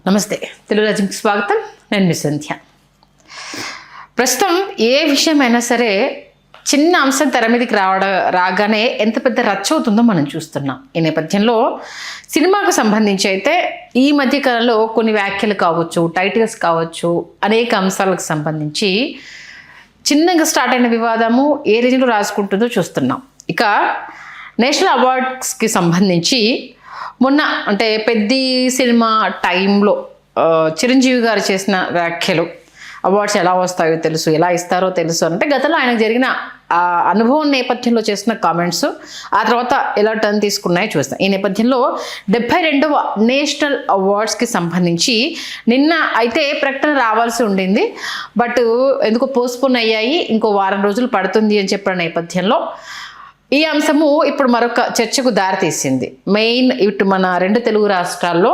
నమస్తే తెలుగు రాజ్యంకి స్వాగతం. నేను మీ సంధ్య. ప్రస్తుతం ఏ విషయమైనా సరే చిన్న అంశం తెర మీదకి రాగానే ఎంత పెద్ద రచ్చ అవుతుందో మనం చూస్తున్నాం. ఈ నేపథ్యంలో సినిమాకు సంబంధించి అయితే ఈ మధ్యకాలంలో కొన్ని వ్యాఖ్యలు కావచ్చు, టైటిల్స్ కావచ్చు, అనేక అంశాలకు సంబంధించి చిన్నగా స్టార్ట్ అయిన వివాదము ఏ రేంజ్లో రాసుకుంటుందో చూస్తున్నాం. ఇక నేషనల్ అవార్డ్స్కి సంబంధించి మొన్న అంటే పెద్ది సినిమా టైంలో చిరంజీవి గారు చేసిన వ్యాఖ్యలు, అవార్డ్స్ ఎలా వస్తాయో తెలుసు, ఎలా ఇస్తారో తెలుసు అంటే గతంలో ఆయనకు జరిగిన అనుభవం నేపథ్యంలో చేసిన కామెంట్స్ ఆ తర్వాత ఎలా టర్న్ తీసుకున్నాయో చూస్తాం. ఈ నేపథ్యంలో 72వ నేషనల్ అవార్డ్స్కి సంబంధించి నిన్న అయితే ప్రకటన రావాల్సి ఉండింది. బట్ ఎందుకో పోస్ట్పోన్ అయ్యాయి, ఇంకో వారం రోజులు పడుతుంది అని చెప్పిన నేపథ్యంలో ఈ అంశము ఇప్పుడు మరొక చర్చకు దారితీసింది. మెయిన్ ఇటు మన రెండు తెలుగు రాష్ట్రాల్లో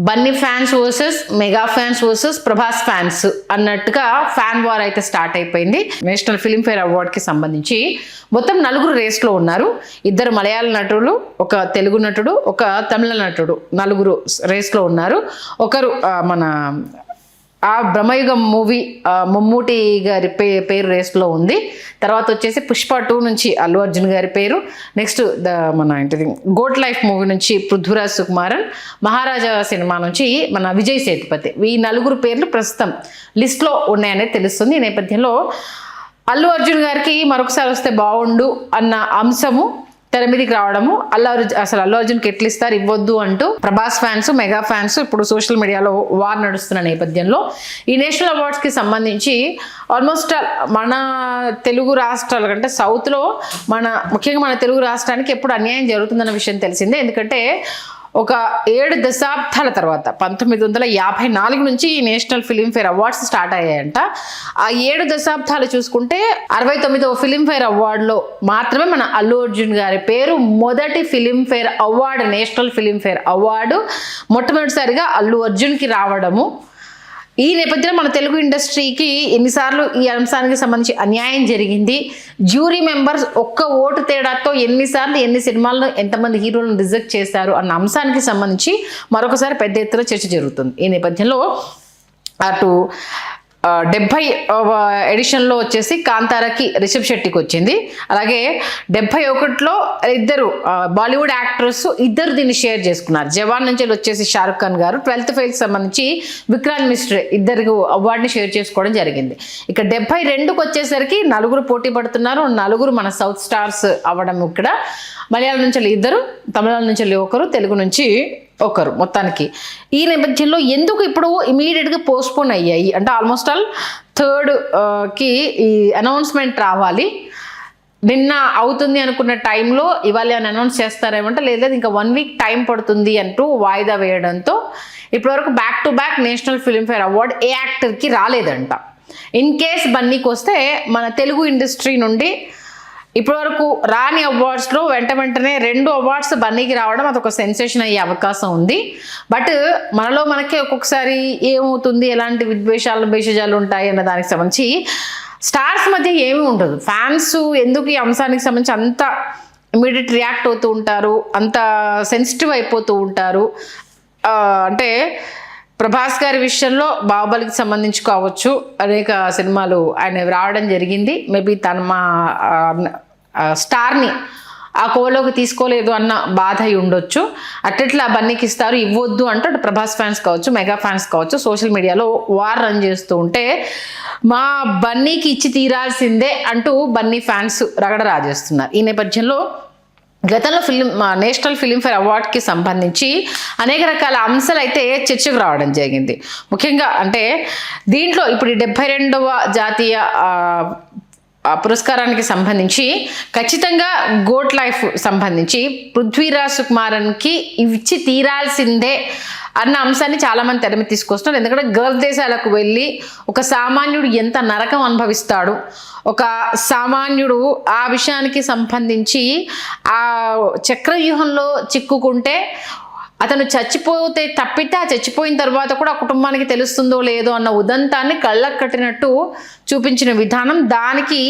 Bunny fans versus mega fans versus Prabhas fans అన్నట్టుగా ఫ్యాన్ వార్ అయితే స్టార్ట్ అయిపోయింది. నేషనల్ ఫిల్మ్ఫేర్ అవార్డ్కి సంబంధించి మొత్తం 4 రేస్లో ఉన్నారు. 2 మలయాళ నటులు, ఒక తెలుగు నటుడు, ఒక తమిళ నటుడు, 4 రేస్లో ఉన్నారు. ఒకరు మన బ్రహ్మయుగం మూవీ మమ్మూటి గారి పేరు రేస్లో ఉంది. తర్వాత వచ్చేసి పుష్ప 2 నుంచి అల్లు అర్జున్ గారి పేరు, నెక్స్ట్ మన ఏంటిది గోట్ లైఫ్ మూవీ నుంచి పృథ్వీరాజ్ సుకుమారన్, మహారాజా సినిమా నుంచి మన విజయ్ సేతుపతి, ఈ 4 పేర్లు ప్రస్తుతం లిస్ట్లో ఉన్నాయనేది తెలుస్తుంది. ఈ నేపథ్యంలో అల్లు అర్జున్ గారికి మరొకసారి వస్తే బాగుండు అన్న అంశము తెర మీదకి రావడము, అల్లు అర్జున్కి ఎట్లు ఇస్తారు, ఇవ్వద్దు అంటూ ప్రభాస్ ఫ్యాన్స్, మెగా ఫ్యాన్స్ ఇప్పుడు సోషల్ మీడియాలో వార్ నడుస్తున్న నేపథ్యంలో ఈ నేషనల్ అవార్డ్స్కి సంబంధించి ఆల్మోస్ట్ మన తెలుగు రాష్ట్రాల కంటే సౌత్లో ముఖ్యంగా మన తెలుగు రాష్ట్రానికి ఎప్పుడు అన్యాయం జరుగుతుందన్న విషయం తెలిసిందే. ఎందుకంటే ఒక 7 దశాబ్దాల తర్వాత 1954 నుంచి ఈ నేషనల్ ఫిలింఫేర్ అవార్డ్స్ స్టార్ట్ అయ్యాయంట. ఆ 7 దశాబ్దాలు చూసుకుంటే 69వ ఫిలింఫేర్ అవార్డులో మాత్రమే మన అల్లు అర్జున్ గారి పేరు మొదటి Filmfare award, national Filmfare award మొట్టమొదటిసారిగా అల్లు అర్జున్కి రావడము. ఈ నేపథ్యంలో మన తెలుగు ఇండస్ట్రీకి ఎన్నిసార్లు ఈ అంశానికి సంబంధించి అన్యాయం జరిగింది, జ్యూరీ మెంబర్స్ ఒక్క ఓటు తేడాతో ఎన్నిసార్లు ఎన్ని సినిమాలను ఎంతమంది హీరోలను రిజెక్ట్ చేశారు అన్న అంశానికి సంబంధించి మరొకసారి పెద్ద ఎత్తున చర్చ జరుగుతుంది. ఈ నేపథ్యంలో అటు 70వ ఎడిషన్లో వచ్చేసి కాంతారాకి రిషబ్ శెట్టికి వచ్చింది. అలాగే 71లో 2 బాలీవుడ్ యాక్టర్స్ దీన్ని షేర్ చేసుకున్నారు. జవాన్ నుంచి వచ్చేసి షారుఖ్ ఖాన్ గారు, 12th ఫెయిల్కి సంబంధించి విక్రాంత్ మిశ్రే 2 అవార్డుని షేర్ చేసుకోవడం జరిగింది. ఇక 72కి వచ్చేసరికి 4 పోటీ పడుతున్నారు. 4 మన సౌత్ స్టార్స్ అవ్వడం. ఇక్కడ మలయాళం నుంచి 2, తమిళ నుంచి 1, తెలుగు నుంచి 1 మొత్తానికి. ఈ నేపథ్యంలో ఎందుకు ఇప్పుడు ఇమీడియట్గా పోస్ట్పోన్ అయ్యాయి అంటే ఆల్మోస్ట్ ఆల్ 3కి ఈ అనౌన్స్మెంట్ రావాలి. నిన్న అవుతుంది అనుకున్న టైంలో ఇవాళ అని అనౌన్స్ చేస్తారేమంటే లేదు ఇంకా 1 వీక్ టైం పడుతుంది అంటూ వాయిదా వేయడంతో ఇప్పటివరకు back to back national Filmfare award ఏ యాక్టర్కి రాలేదంట. ఇన్ కేస్ బన్నీకి వస్తే మన తెలుగు ఇండస్ట్రీ నుండి ఇప్పటివరకు రాని అవార్డ్స్లో వెంటనే 2 అవార్డ్స్ బన్నీకి రావడం అదొక సెన్సేషన్ అయ్యే అవకాశం ఉంది. బట్ మనకే ఒక్కొక్కసారి ఏమవుతుంది, ఎలాంటి విద్వేషాలు భేషజాలు ఉంటాయి అన్న దానికి సంబంధించి స్టార్స్ మధ్య ఏమీ ఉండదు. ఫ్యాన్స్ ఎందుకు ఈ అంశానికి సంబంధించి అంత ఇమీడియట్ రియాక్ట్ అవుతూ ఉంటారు, అంత సెన్సిటివ్ అయిపోతూ ఉంటారు అంటే ప్రభాస్ గారి విషయంలో బాహుబలికి సంబంధించి కావచ్చు, అనేక సినిమాలు ఆయన రావడం జరిగింది. మేబీ మా స్టార్ని ఆ కోలోకి తీసుకోలేదు అన్న బాధ అయి ఉండొచ్చు. అట్లా బన్నీకి ఇస్తారు, ఇవ్వద్దు అంటూ అటు ప్రభాస్ ఫ్యాన్స్ కావచ్చు, మెగా ఫ్యాన్స్ కావచ్చు సోషల్ మీడియాలో వార్ రన్ చేస్తూ ఉంటే మా బన్నీకి ఇచ్చి తీరాల్సిందే అంటూ బన్నీ ఫ్యాన్స్ రగడ రాజేస్తున్నారు. ఈ నేపథ్యంలో గతంలో నేషనల్ ఫిల్మ్ఫేర్ అవార్డ్కి సంబంధించి అనేక రకాల అంశాలు అయితే చర్చకు రావడం జరిగింది. ముఖ్యంగా అంటే దీంట్లో ఇప్పుడు 72వ జాతీయ పురస్కారానికి సంబంధించి ఖచ్చితంగా గోట్ లైఫ్ సంబంధించి పృథ్వీరాజ్ సుకుమారన్కి ఇచ్చి తీరాల్సిందే అన్న అంశాన్ని చాలామంది తెరమి తీసుకొస్తున్నారు. ఎందుకంటే గల్ఫ్ దేశాలకు వెళ్ళి ఒక సామాన్యుడు ఎంత నరకం అనుభవిస్తాడు, ఒక సామాన్యుడు ఆ విషయానికి సంబంధించి ఆ చక్రవ్యూహంలో చిక్కుకుంటే అతను తప్పితే ఆ చచ్చిపోయిన తర్వాత కూడా ఆ కుటుంబానికి తెలుస్తుందో లేదో అన్న ఉదంతాన్ని కళ్ళకు కట్టినట్టు చూపించిన విధానం, దానికి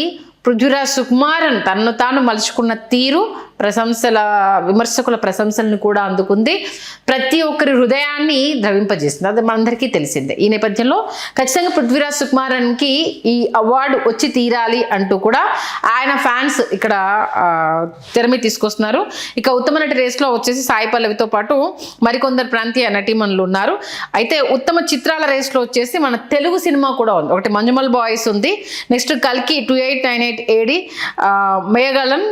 పృథ్వీరాజ్ సుకుమారన్ తన్ను తాను మలుచుకున్న తీరు విమర్శకుల ప్రశంసలను కూడా అందుకుంది. ప్రతి ఒక్కరి హృదయాన్ని ద్రవింపజేసింది. అది మనందరికీ తెలిసిందే. ఈ నేపథ్యంలో ఖచ్చితంగా పృథ్వీరాజ్ సుకుమారన్కి ఈ అవార్డు వచ్చి తీరాలి అంటూ కూడా ఆయన ఫ్యాన్స్ ఇక్కడ తెరమి తీసుకొస్తున్నారు. ఇక ఉత్తమ నటి రేస్లో వచ్చేసి సాయి పల్లవితో పాటు మరికొందరు ప్రాంతీయ నటీమణులు ఉన్నారు. అయితే ఉత్తమ చిత్రాల రేస్లో వచ్చేసి మన తెలుగు సినిమా కూడా ఉంది. ఒకటి మంజుమల్ బాయ్స్ ఉంది, నెక్స్ట్ కల్కి 2898 AD, మేఘాలన్,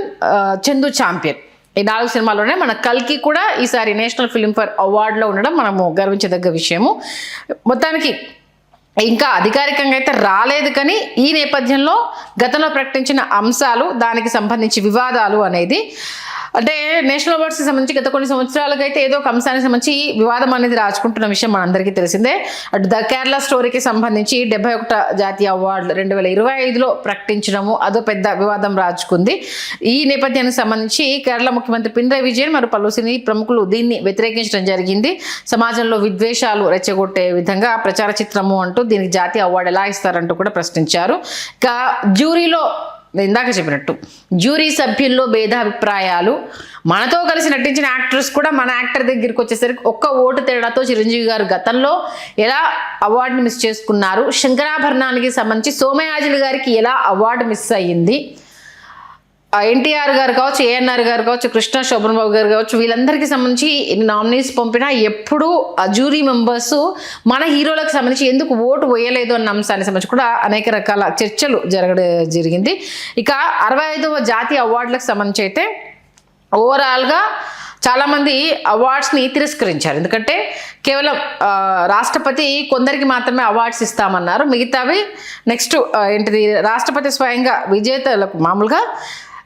చందు ఛాంపియన్. ఈ 4 సినిమాల్లోనే మన కల్కి కూడా ఈసారి నేషనల్ ఫిల్మ్ఫేర్ అవార్డులో ఉండడం మనము గర్వించదగ్గ విషయము. మొత్తానికి ఇంకా అధికారికంగా అయితే రాలేదు, కానీ ఈ నేపథ్యంలో గతంలో ప్రకటించిన అంశాలు, దానికి సంబంధించి వివాదాలు అనేది, అంటే నేషనల్ అవార్డ్స్కి సంబంధించి గత కొన్ని సంవత్సరాలుగా అయితే ఏదో ఒక అంశానికి సంబంధించి వివాదం అనేది రాచుకుంటున్న విషయం మనందరికీ తెలిసిందే. అటు ద కేరళ స్టోరీకి సంబంధించి 71 జాతీయ అవార్డులు 2025లో ప్రకటించడము అదో పెద్ద వివాదం రాచుకుంది. ఈ నేపథ్యానికి సంబంధించి కేరళ ముఖ్యమంత్రి పినరయి విజయన్ మరియు పలువురు సినీ ప్రముఖులు దీన్ని వ్యతిరేకించడం జరిగింది. సమాజంలో విద్వేషాలు రెచ్చగొట్టే విధంగా ప్రచార చిత్రము అంటూ దీనికి జాతీయ అవార్డు ఎలా ఇస్తారంటూ కూడా ప్రశ్నించారు. ఇక జ్యూరీలో ఇందాక చెప్పినట్టు జ్యూరీ సభ్యుల్లో భేదాభిప్రాయాలు, మనతో కలిసి నటించిన యాక్టర్స్ కూడా మన యాక్టర్ దగ్గరికి వచ్చేసరికి ఒక్క ఓటు తేడాతో చిరంజీవి గారు గతంలో ఎలా అవార్డుని మిస్ చేసుకున్నారు, శంకరాభరణానికి సంబంధించి సోమయాజులు గారికి ఎలా అవార్డు మిస్ అయ్యింది, ఎన్టీఆర్ గారు కావచ్చు, ఏఎన్ఆర్ గారు కావచ్చు, కృష్ణ శోభన్ బాబు గారు కావచ్చు, వీళ్ళందరికీ సంబంధించి నామినీస్ పంపినా ఎప్పుడూ ఆ జ్యూరీ మెంబర్స్ మన హీరోలకు సంబంధించి ఎందుకు ఓటు వేయలేదు అన్న అంశానికి సంబంధించి కూడా అనేక రకాల చర్చలు జరిగింది. ఇక 65వ జాతీయ అవార్డులకు సంబంధించి అయితే ఓవరాల్గా చాలామంది అవార్డ్స్ని తిరస్కరించారు. ఎందుకంటే కేవలం రాష్ట్రపతి కొందరికి మాత్రమే అవార్డ్స్ ఇస్తామన్నారు, మిగతావి నెక్స్ట్ ఏంటిది రాష్ట్రపతి స్వయంగా విజేతలకు మామూలుగా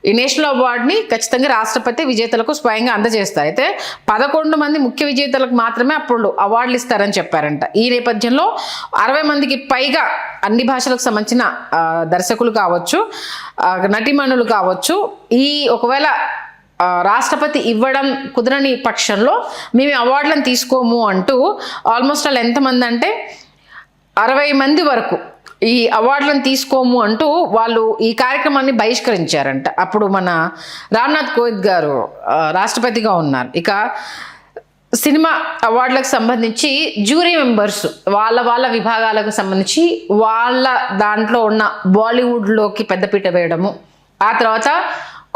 ఈ నేషనల్ అవార్డుని ఖచ్చితంగా రాష్ట్రపతి విజేతలకు స్వయంగా అందజేస్తారు. అయితే 11 మంది ముఖ్య విజేతలకు మాత్రమే అప్పుడు అవార్డులు ఇస్తారని చెప్పారంట. ఈ నేపథ్యంలో 60 మందికి పైగా అన్ని భాషలకు సంబంధించిన దర్శకులు కావచ్చు, నటీమణులు కావచ్చు, ఈ ఒకవేళ రాష్ట్రపతి ఇవ్వడం కుదరని పక్షంలో మేము అవార్డులను తీసుకోము అంటూ ఆల్మోస్ట్ వాళ్ళు ఎంతమంది అంటే 60 మంది వరకు ఈ అవార్డులను తీసుకోము అంటూ వాళ్ళు ఈ కార్యక్రమాన్ని బహిష్కరించారంట. అప్పుడు మన రామ్నాథ్ కోవింద్ గారు రాష్ట్రపతిగా ఉన్నారు. ఇక సినిమా అవార్డులకు సంబంధించి జ్యూరీ మెంబర్స్ వాళ్ళ విభాగాలకు సంబంధించి వాళ్ళ దాంట్లో ఉన్న బాలీవుడ్లోకి పెద్దపీట వేయడము, ఆ తర్వాత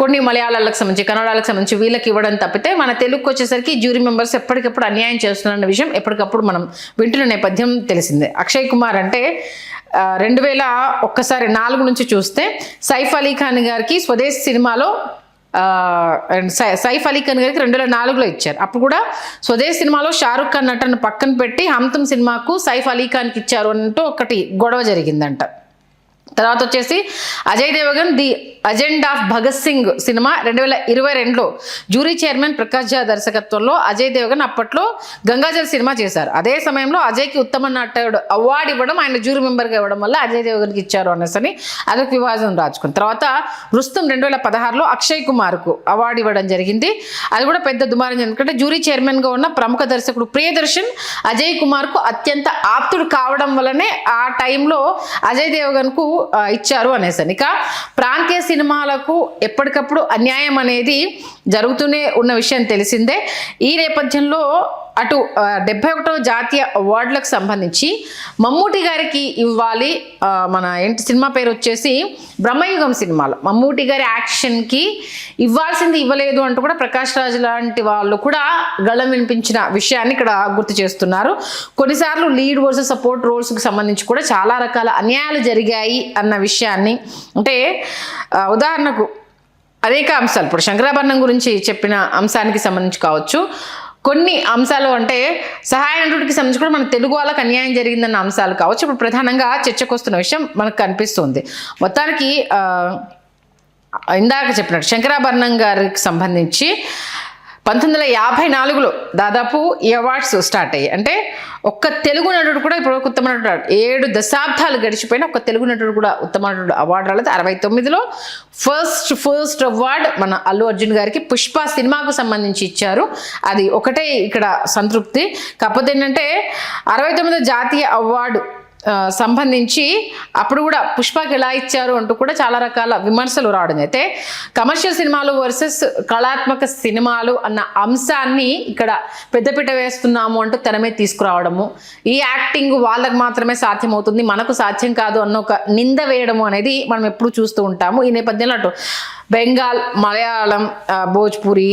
కొన్ని మలయాళాలకు సంబంధించి కన్నడలకు సంబంధించి వీళ్ళకి ఇవ్వడం తప్పితే మన తెలుగుకి వచ్చేసరికి జ్యూరీ మెంబర్స్ ఎప్పటికప్పుడు అన్యాయం చేస్తున్న విషయం ఎప్పటికప్పుడు మనం వింటున్న నేపథ్యం తెలిసిందే. అక్షయ్ కుమార్ అంటే 2004 నుంచి చూస్తే సైఫ్ అలీ ఖాన్ గారికి స్వదేశ్ సినిమాలో సైఫ్ అలీ ఖాన్ గారికి 2004లో ఇచ్చారు. అప్పుడు కూడా స్వదేశ్ సినిమాలో షారుఖ్ ఖాన్ నటన పక్కన పెట్టి హమ్తుమ్ సినిమాకు సైఫ్ అలీ ఖాన్కి ఇచ్చారు అంటూ ఒకటి గొడవ జరిగిందంట. తర్వాత వచ్చేసి Ajay Devgan the legend of Bhagat Singh సినిమా 2022లో జ్యూరీ చైర్మన్ ప్రకాష్ ఝా దర్శకత్వంలో అజయ్ దేవగన్ అప్పట్లో గంగాజల్ సినిమా చేశారు. అదే సమయంలో అజయ్కి ఉత్తమ నటుడు అవార్డు ఇవ్వడం, ఆయన జ్యూరీ మెంబర్గా ఇవ్వడం వల్ల అజయ్ దేవగన్కి ఇచ్చారు అనేసి అదొక వివాదం రాచుకుంది. తర్వాత రుస్తుం 2016లో అక్షయ్ కుమార్కు అవార్డు ఇవ్వడం జరిగింది. అది కూడా పెద్ద దుమారం, ఎందుకంటే జ్యూరీ చైర్మన్గా ఉన్న ప్రముఖ దర్శకుడు ప్రియదర్శన్ అజయ్ కుమార్కు అత్యంత ఆప్తుడు కావడం వల్లనే ఆ టైంలో అజయ్ దేవగన్కు ఇచ్చారు అనేసి. ఇక ప్రాంతీయ సినిమాలకు ఎప్పటికప్పుడు అన్యాయం అనేది జరుగుతూనే ఉన్న విషయం తెలిసిందే. ఈ నేపథ్యంలో అటు 71వ జాతీయ అవార్డులకు సంబంధించి మమ్మూటి గారికి ఇవ్వాలి, మన సినిమా పేరు వచ్చేసి బ్రహ్మయుగం సినిమాలో మమ్మూటి గారి యాక్షన్కి ఇవ్వాల్సింది ఇవ్వలేదు అంటూ కూడా ప్రకాష్ రాజ్ లాంటి వాళ్ళు కూడా గళం వినిపించిన విషయాన్ని ఇక్కడ గుర్తు చేస్తున్నారు. కొన్నిసార్లు లీడ్ వర్సెస్ సపోర్ట్ రోల్స్కి సంబంధించి కూడా చాలా రకాల అన్యాయాలు జరిగాయి అన్న విషయాన్ని, అంటే ఉదాహరణకు అనేక అంశాలు, ఇప్పుడు శంకరాభరణం గురించి చెప్పిన అంశానికి సంబంధించి కావచ్చు, కొన్ని అంశాలు అంటే సహాయ నటుడికి సంబంధించి కూడా మన తెలుగు వాళ్ళకి అన్యాయం జరిగిందన్న అంశాలు కావచ్చు, ఇప్పుడు ప్రధానంగా చర్చకు వస్తున్న విషయం మనకు కనిపిస్తుంది. మొత్తానికి ఇందాక చెప్పినట్టు శంకరాభరణం గారికి సంబంధించి 1954లో దాదాపు ఈ అవార్డ్స్ స్టార్ట్ అయ్యాయి. అంటే ఒక్క తెలుగు నటుడు కూడా ఇప్పుడు ఉత్తమ నటుడు 7 దశాబ్దాలు గడిచిపోయినా ఒక్క తెలుగు నటుడు కూడా ఉత్తమ నటుడు అవార్డు రాలేదు. 69లో ఫస్ట్ అవార్డు మన అల్లు అర్జున్ గారికి పుష్ప సినిమాకు సంబంధించి ఇచ్చారు. అది ఒకటే ఇక్కడ సంతృప్తి. కాకపోతే ఏంటంటే 69వ జాతీయ అవార్డు సంబంధించి అప్పుడు కూడా పుష్పకి ఎలా ఇచ్చారు అంటూ కూడా చాలా రకాల విమర్శలు రావడం. అయితే కమర్షియల్ సినిమాలు వర్సెస్ కళాత్మక సినిమాలు అన్న అంశాన్ని ఇక్కడ పెద్దపీట వేస్తున్నాము అంటూ తెర మీద తీసుకురావడము, ఈ యాక్టింగ్ వాళ్ళకు మాత్రమే సాధ్యమవుతుంది, మనకు సాధ్యం కాదు అన్న ఒక నింద వేయడము అనేది మనం ఎప్పుడు చూస్తూ ఉంటాము. ఈ నేపథ్యంలో అటు బెంగాల్, మలయాళం, భోజ్పురి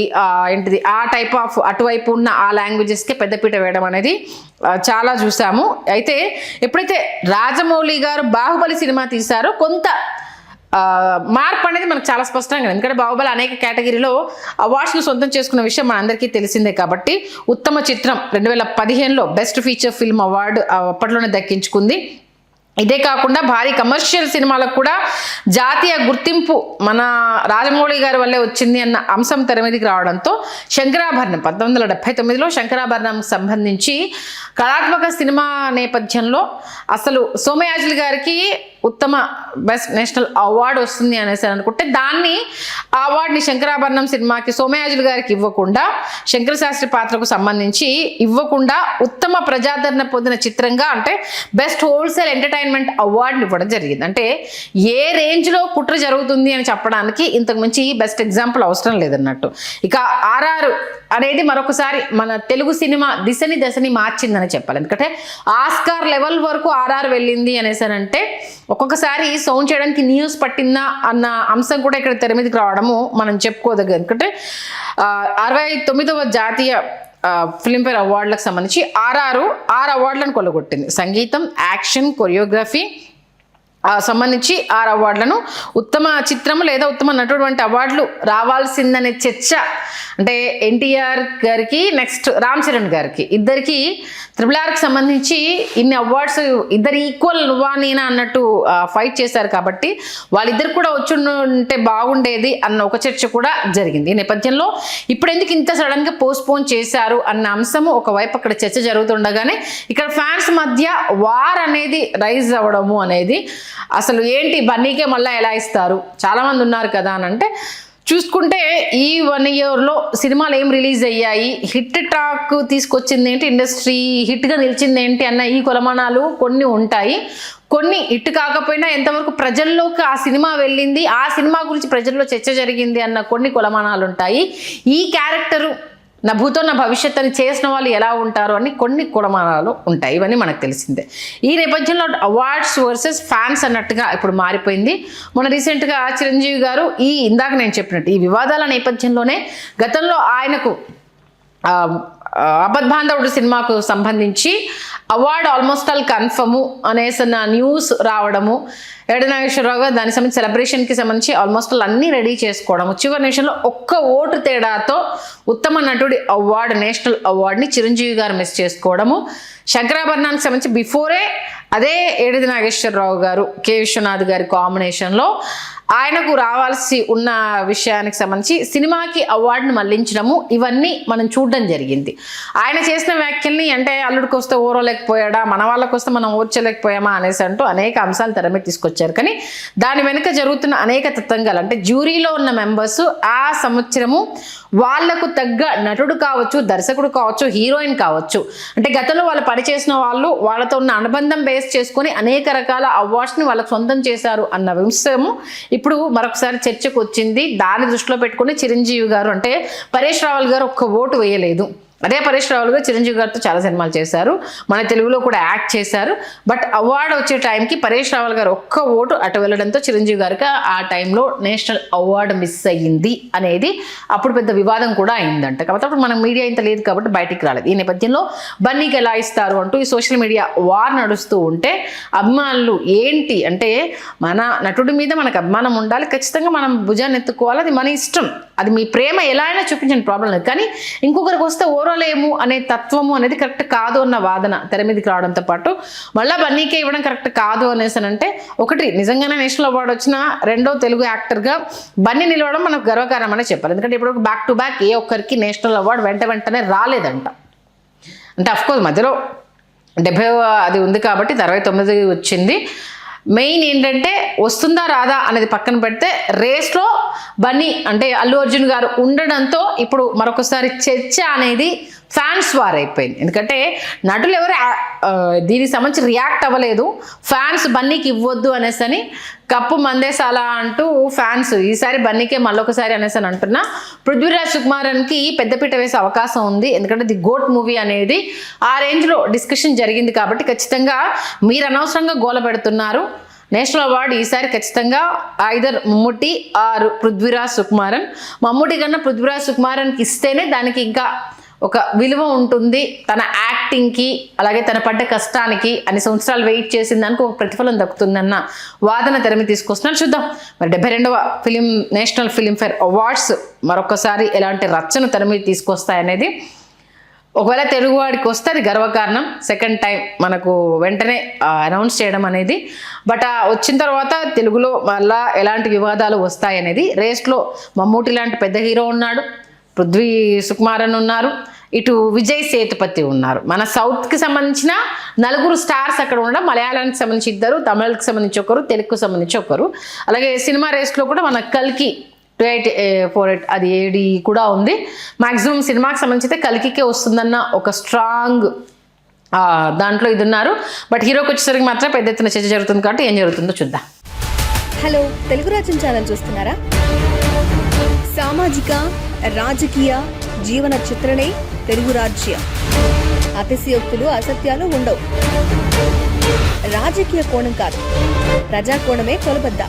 ఏంటిది ఆ టైప్ ఆఫ్ అటువైపు ఉన్న ఆ లాంగ్వేజెస్కే పెద్దపీట వేయడం అనేది చాలా చూసాము. అయితే ఎప్పుడైతే రాజమౌళి గారు బాహుబలి సినిమా తీశారో కొంత మార్పు అనేది మనకు చాలా స్పష్టంగా, ఎందుకంటే బాహుబలి అనేక కేటగిరీలో అవార్డ్స్ను సొంతం చేసుకున్న విషయం మనందరికీ తెలిసిందే. కాబట్టి ఉత్తమ చిత్రం 2015లో బెస్ట్ ఫీచర్ ఫిల్మ్ అవార్డు అప్పట్లోనే దక్కించుకుంది. ఇదే కాకుండా భారీ కమర్షియల్ సినిమాలకు కూడా జాతీయ గుర్తింపు మన రాజమౌళి గారి వల్లే వచ్చింది అన్న అంశం తెర మీదకి రావడంతో శంకరాభరణం 1979లో శంకరాభరణంకి సంబంధించి కళాత్మక సినిమా నేపథ్యంలో అసలు సోమయాజులు గారికి ఉత్తమ బెస్ట్ నేషనల్ అవార్డు వస్తుంది అనేసి అనుకుంటే దాన్ని ఆ అవార్డుని శంకరాభరణం సినిమాకి సోమయాజులు గారికి ఇవ్వకుండా, శంకర శాస్త్రి పాత్రకు సంబంధించి ఇవ్వకుండా ఉత్తమ ప్రజాదరణ పొందిన చిత్రంగా అంటే బెస్ట్ హోల్సేల్ ఎంటర్టైన్మెంట్ అవార్డుని ఇవ్వడం జరిగింది. అంటే ఏ రేంజ్లో కుట్ర జరుగుతుంది అని చెప్పడానికి ఇంతకు మించి బెస్ట్ ఎగ్జాంపుల్ అవసరం లేదన్నట్టు. ఇక ఆర్ఆర్ అనేది మరొకసారి మన తెలుగు సినిమా దశని మార్చిందని చెప్పాలి. ఎందుకంటే ఆస్కార్ లెవెల్ వరకు ఆర్ఆర్ వెళ్ళింది అనేసానంటే ఒక్కొక్కసారి సౌండ్ చేయడానికి న్యూస్ పట్టిందా అన్న అంశం కూడా ఇక్కడ తెర మీదకి రావడము మనం చెప్పుకోదగ్గ. ఎందుకంటే 69వ జాతీయ ఫిల్మ్ఫేర్ అవార్డులకు సంబంధించి ఆరు అవార్డులను కొల్లగొట్టింది. సంగీతం, యాక్షన్, కొరియోగ్రఫీ సంబంధించి 6 అవార్డులను, ఉత్తమ చిత్రము లేదా ఉత్తమ నటుడు వంటి అవార్డులు రావాల్సిందనే చర్చ. అంటే ఎన్టీఆర్ గారికి నెక్స్ట్ రామ్ చరణ్ గారికి ఇద్దరికి RRRకి సంబంధించి ఇన్ని అవార్డ్స్ ఇద్దరు ఈక్వల్ నువ్వా నేనా అన్నట్టు ఫైట్ చేశారు. కాబట్టి వాళ్ళిద్దరు కూడా వచ్చి ఉంటే బాగుండేది అన్న ఒక చర్చ కూడా జరిగింది. ఈ నేపథ్యంలో ఇప్పుడు ఎందుకు ఇంత సడన్గా పోస్ట్పోన్ చేశారు అన్న అంశము ఒకవైపు అక్కడ చర్చ జరుగుతుండగానే ఇక్కడ ఫ్యాన్స్ మధ్య వార్ అనేది రైజ్ అవ్వడము అనేది అసలు ఏంటి బన్నీకే మళ్ళీ ఎలా ఇస్తారు, చాలామంది ఉన్నారు కదా అని అంటే చూసుకుంటే ఈ 1 ఇయర్లో సినిమాలు ఏం రిలీజ్ అయ్యాయి, హిట్ టాక్ తీసుకొచ్చింది ఏంటి, ఇండస్ట్రీ హిట్గా నిలిచింది ఏంటి అన్న ఈ కొలమానాలు కొన్ని ఉంటాయి. కొన్ని హిట్ కాకపోయినా ఎంతవరకు ప్రజల్లోకి ఆ సినిమా వెళ్ళింది, ఆ సినిమా గురించి ప్రజల్లో చర్చ జరిగింది అన్న కొన్ని కొలమానాలు ఉంటాయి. ఈ క్యారెక్టరు నా భూతో నా భవిష్యత్ అని చేసిన వాళ్ళు ఎలా ఉంటారు అని కొన్ని కొలమానాలు ఉంటాయి. ఇవన్నీ మనకు తెలిసిందే. ఈ నేపథ్యంలో అవార్డ్స్ వర్సెస్ ఫ్యాన్స్ అన్నట్టుగా ఇప్పుడు మారిపోయింది. మొన్న రీసెంట్గా చిరంజీవి గారు ఇందాక నేను చెప్పినట్టు ఈ వివాదాల నేపథ్యంలోనే గతంలో ఆయనకు అబద్బాంధవుడు సినిమాకు సంబంధించి అవార్డు ఆల్మోస్ట్ ఆల్ కన్ఫర్ము అనేసిన న్యూస్ రావడము, ఏడు నాగేశ్వరరావు గారు దానికి సంబంధించి సెలబ్రేషన్కి సంబంధించి ఆల్మోస్ట్ ఆల్ అన్నీ రెడీ చేసుకోవడము, చివరి నిమిషంలో ఒక్క ఓటు తేడాతో ఉత్తమ నటుడి అవార్డు నేషనల్ అవార్డుని చిరంజీవి గారు మిస్ చేసుకోవడము, శంకరాభరణానికి సంబంధించి బిఫోరే అదే ఏడు నాగేశ్వరరావు గారు కె విశ్వనాథ్ గారి కాంబినేషన్లో ఆయనకు రావాల్సి ఉన్న విషయానికి సంబంధించి సినిమాకి అవార్డును మళ్లించడము ఇవన్నీ మనం చూడడం జరిగింది. ఆయన చేసిన వ్యాఖ్యల్ని అంటే అల్లుడికి వస్తే ఓరలేకపోయాడా, మన వాళ్ళకి వస్తే మనం ఓర్చలేకపోయామా అనేసి అంటూ అనేక అంశాలు తెర మీద తీసుకొచ్చారు. కానీ దాని వెనుక జరుగుతున్న అనేక తతంగాలు అంటే జ్యూరీలో ఉన్న మెంబర్స్ ఆ సంవత్సరము వాళ్లకు తగ్గ నటుడు కావచ్చు, దర్శకుడు కావచ్చు, హీరోయిన్ కావచ్చు, అంటే గతంలో వాళ్ళు పనిచేసిన వాళ్ళు వాళ్ళతో ఉన్న అనుబంధం బేస్ చేసుకొని అనేక రకాల అవార్డ్స్ని వాళ్ళకు సొంతం చేశారు అన్న విషయము ఇప్పుడు మరొకసారి చర్చకు వచ్చింది. దాన్ని దృష్టిలో పెట్టుకుని చిరంజీవి గారు అంటే పరేష్ రావల్ గారు ఒక్క ఓటు వేయలేదు. అదే పరేష్ రావల్ గారు చిరంజీవి గారితో చాలా సినిమాలు చేశారు, మన తెలుగులో కూడా యాక్ట్ చేశారు. బట్ అవార్డు వచ్చే టైంకి పరేష్ రావల్ గారు ఒక్క ఓటు అటు వెళ్ళడంతో చిరంజీవి గారికి ఆ టైంలో నేషనల్ అవార్డు మిస్ అయ్యింది అనేది అప్పుడు పెద్ద వివాదం కూడా అయిందంట. కాబట్టి అప్పుడు మనకు మీడియా ఇంత లేదు కాబట్టి బయటికి రాలేదు. ఈ నేపథ్యంలో బన్నీకి ఎలా ఇస్తారు అంటూ ఈ సోషల్ మీడియా వార్ నడుస్తూ ఉంటే అభిమానులు ఏంటి అంటే మన నటుడి మీద మనకు అభిమానం ఉండాలి, ఖచ్చితంగా మనం భుజాన్ని ఎత్తుకోవాలి, అది మన ఇష్టం, అది మీ ప్రేమ ఎలా అయినా చూపించండి, ప్రాబ్లం లేదు. కానీ ఇంకొకరికి వస్తే ఓరలేము అనే తత్వము అనేది కరెక్ట్ కాదు అన్న వాదన తెర మీదకి రావడంతో పాటు మళ్ళీ బన్నీకే ఇవ్వడం కరెక్ట్ కాదు అనేసి అంటే ఒకటి నిజంగానే నేషనల్ అవార్డు వచ్చిన రెండో తెలుగు యాక్టర్గా బన్నీ నిలవడం మనకు గర్వకారణం అనే చెప్పాలి. ఎందుకంటే ఇప్పుడు బ్యాక్ టు బ్యాక్ ఏ ఒక్కరికి నేషనల్ అవార్డు వెంటనే రాలేదంట. అంటే అఫ్కోర్స్ మధ్యలో 70 అది ఉంది కాబట్టి 69 వచ్చింది. మెయిన్ ఏంటంటే వస్తుందా రాదా అనేది పక్కన పెడితే రేస్లో బన్నీ అంటే అల్లు అర్జున్ గారు ఉండడంతో ఇప్పుడు మరొకసారి చర్చ అనేది ఫ్యాన్స్ వార్ అయిపోయింది. ఎందుకంటే నటులు ఎవరు దీనికి సంబంధించి రియాక్ట్ అవ్వలేదు. ఫ్యాన్స్ బన్నీకి ఇవ్వద్దు అనేసి అని కప్పు మందేసాలా అంటూ ఫ్యాన్స్ ఈసారి బన్నీకే మళ్ళొకసారి అనేసి అని అంటున్నా. పృథ్వీరాజ్ సుకుమారన్కి పెద్దపీట వేసే అవకాశం ఉంది. ఎందుకంటే ది గోట్ మూవీ అనేది ఆ రేంజ్లో డిస్కషన్ జరిగింది కాబట్టి ఖచ్చితంగా మీరు అనవసరంగా గోల పెడుతున్నారు. నేషనల్ అవార్డు ఈసారి ఖచ్చితంగా ఐదర్ మమ్ముట్టి ఆర్ పృథ్వీరాజ్ సుకుమారన్. మమ్ముట్టి కన్నా పృథ్వీరాజ్ సుకుమారన్కి ఇస్తేనే దానికి ఇంకా ఒక విలువ ఉంటుంది. తన యాక్టింగ్కి అలాగే తన పడ్డ కష్టానికి అన్ని సంవత్సరాలు వెయిట్ చేసిన దానికి ఒక ప్రతిఫలం దక్కుతుందన్న వాదన తెరమి తీసుకొస్తున్నాను. చూద్దాం మరి 72వ నేషనల్ ఫిలింఫేర్ అవార్డ్స్ మరొకసారి ఎలాంటి రచ్చను తెర మీద తీసుకొస్తాయనేది. ఒకవేళ తెలుగువాడికి వస్తే అది గర్వకారణం. సెకండ్ టైం మనకు వెంటనే అనౌన్స్ చేయడం అనేది. బట్ వచ్చిన తర్వాత తెలుగులో మళ్ళా ఎలాంటి వివాదాలు వస్తాయనేది. రేస్లో మమ్మూటి లాంటి పెద్ద హీరో ఉన్నాడు, పృథ్వీ సుకుమారన్ ఉన్నారు, ఇటు విజయ్ సేతుపతి ఉన్నారు. మన సౌత్కి సంబంధించిన 4 స్టార్స్ అక్కడ ఉండడం, మలయాళానికి సంబంధించి 2, తమిళకి సంబంధించి 1, తెలుగుకు సంబంధించి 1. అలాగే సినిమా రేస్లో కూడా మన కల్కి 2848 అది ఏడి కూడా ఉంది. మ్యాక్సిమం సినిమాకి సంబంధించి కల్కికే వస్తుందన్న ఒక స్ట్రాంగ్ దాంట్లో ఇది ఉన్నారు. బట్ హీరోకి వచ్చేసరికి మాత్రం పెద్ద ఎత్తున చర్చ జరుగుతుంది కాబట్టి ఏం జరుగుతుందో చూద్దాం. హలో, తెలుగు రాజ్యం ఛానల్ చూస్తున్నారా? సామాజిక రాజకీయ జీవన చిత్రణే తెలుగు రాజ్యం. అతిశయోక్తులు అసత్యాలు ఉండవు. రాజకీయ కోణం కాదు, ప్రజా కోణమే కొలబద్ద.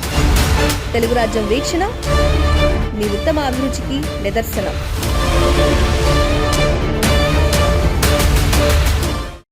తెలుగు రాజ్యం వీక్షణ మీ ఉత్తమ అభిరుచికి నిదర్శనం.